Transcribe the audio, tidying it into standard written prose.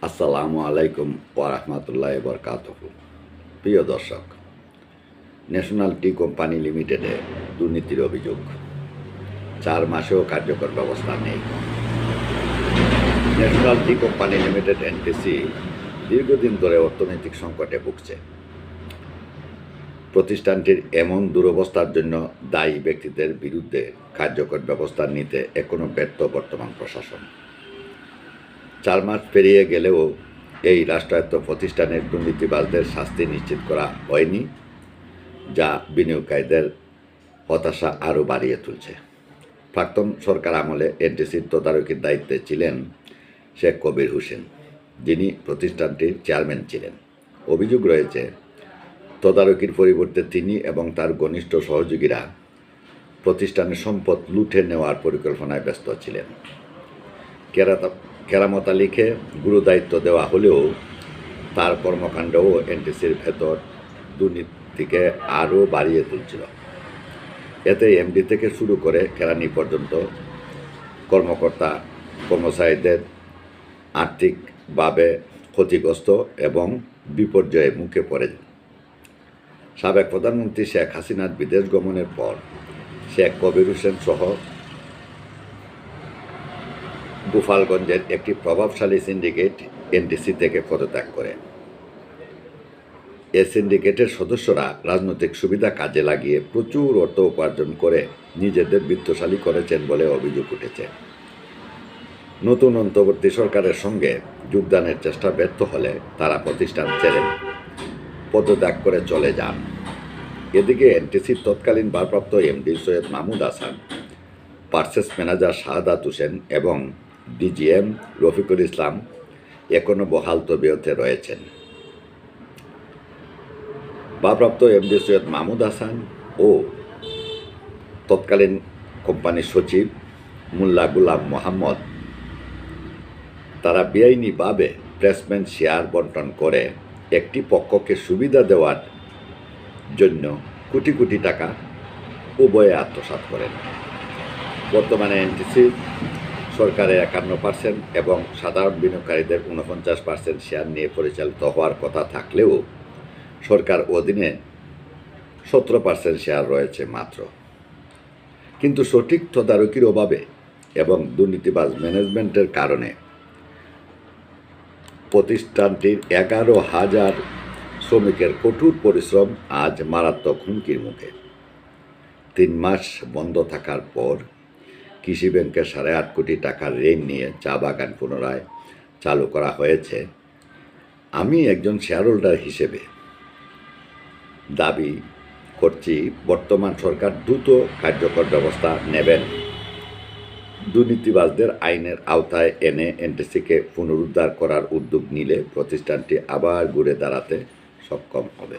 আসসালামু আলাইকুম ওয়া রাহমাতুল্লাহি ওয়া বারাকাতুহু। প্রিয় দর্শক, ন্যাশনাল টি কোম্পানি লিমিটেডে দুর্নীতির অভিযোগ, 4 মাসেও কার্যকর ব্যবস্থা নেই। National tea company limited NTC দীর্ঘদিন ধরে অর্থনৈতিক সংকটে ভুগছে। প্রতিষ্ঠানটির এমন দুরবস্থার জন্য দায়ী ব্যক্তিদের বিরুদ্ধে কার্যকর ব্যবস্থা নিতে এখনও ব্যর্থ বর্তমান প্রশাসন। 4 মাস পেরিয়ে গেলেও এই রাষ্ট্রায়ত্ত প্রতিষ্ঠানের দুর্নীতিবাজদের শাস্তি নিশ্চিত করা হয়নি, যা বিনিয়োগকারীদের হতাশা আরও বাড়িয়ে তুলছে। প্রাক্তন সরকার আমলে এনটিসির তদারকির দায়িত্বে ছিলেন শেখ কবির হোসেন, যিনি প্রতিষ্ঠানটির চেয়ারম্যান ছিলেন। অভিযোগ রয়েছে, তদারকির পরিবর্তে তিনি এবং তার ঘনিষ্ঠ সহযোগীরা প্রতিষ্ঠানের সম্পদ লুটে নেওয়ার পরিকল্পনায় ব্যস্ত ছিলেন। কেরামত আলীকে গুরুদায়িত্ব দেওয়া হলেও তার কর্মকাণ্ডও এনটিসির ভেতর দুর্নীতিকে আরও বাড়িয়ে তুলছিল। এতে এমডি থেকে শুরু করে কেরানি পর্যন্ত কর্মকর্তা কর্মচারীদের আর্থিকভাবে ক্ষতিগ্রস্ত এবং বিপর্যয়ের মুখে পড়ে। সাবেক প্রধানমন্ত্রী শেখ হাসিনার বিদেশ গমনের পর শেখ কবির হোসেন সহ গোপালগঞ্জের একটি প্রভাবশালী সিন্ডিকেট এনটিসি থেকে পদত্যাগ করে। এ সিন্ডিকেটের সদস্যরা রাজনৈতিক সুবিধা কাজে লাগিয়ে প্রচুর অর্থ উপার্জন করে নিজেদের বিত্তশালী করেছেন বলে অভিযোগ উঠেছে। নতুন অন্তর্বর্তী সরকারের সঙ্গে যোগদানের চেষ্টা ব্যর্থ হলে তারা প্রতিষ্ঠান ছেড়ে পদত্যাগ করে চলে যান। এদিকে এনটিসির তৎকালীন ভারপ্রাপ্ত MD Syed Mahmud Hasan, purchase manager Shahadat Hossain এবং ডিজিএম রফিকুল ইসলাম এখনও বহাল তবিয়তে রয়েছেন। ভারপ্রাপ্ত এমডি সৈয়দ মাহমুদ হাসান ও তৎকালীন কোম্পানির সচিব মোল্লা গুলাম মোহাম্মদ, তারা বেআইনিভাবে প্লেসমেন্ট শেয়ার বন্টন করে একটি পক্ষকে সুবিধা দেওয়ার জন্য কোটি কোটি টাকা উভয়ে আত্মসাৎ করেন। বর্তমানে এনটিসি সরকারের 51% এবং সাধারণ বিনিয়োগকারীদের 49% শেয়ার নিয়ে পরিচালিত হওয়ার কথা থাকলেও সরকার অধীনে 17% শেয়ার রয়েছে মাত্র। কিন্তু সঠিক তদারকির অভাবে এবং দুর্নীতিবাজ ম্যানেজমেন্টের কারণে প্রতিষ্ঠানটির 11,000 শ্রমিকের কঠোর পরিশ্রম আজ মারাত্মক হুমকির মুখে। 3 মাস বন্ধ থাকার পর কৃষি ব্যাংকের 8.5 কোটি টাকার ঋণ নিয়ে চা বাগান পুনরায় চালু করা হয়েছে। আমি একজন শেয়ার হোল্ডার হিসেবে দাবি করছি, বর্তমান সরকার দ্রুত কার্যকর ব্যবস্থা নেবেন। দুর্নীতিবাজদের আইনের আওতায় এনে এনটিসিকে পুনরুদ্ধার করার উদ্যোগ নিলে প্রতিষ্ঠানটি আবার ঘুরে দাঁড়াতে সক্ষম হবে।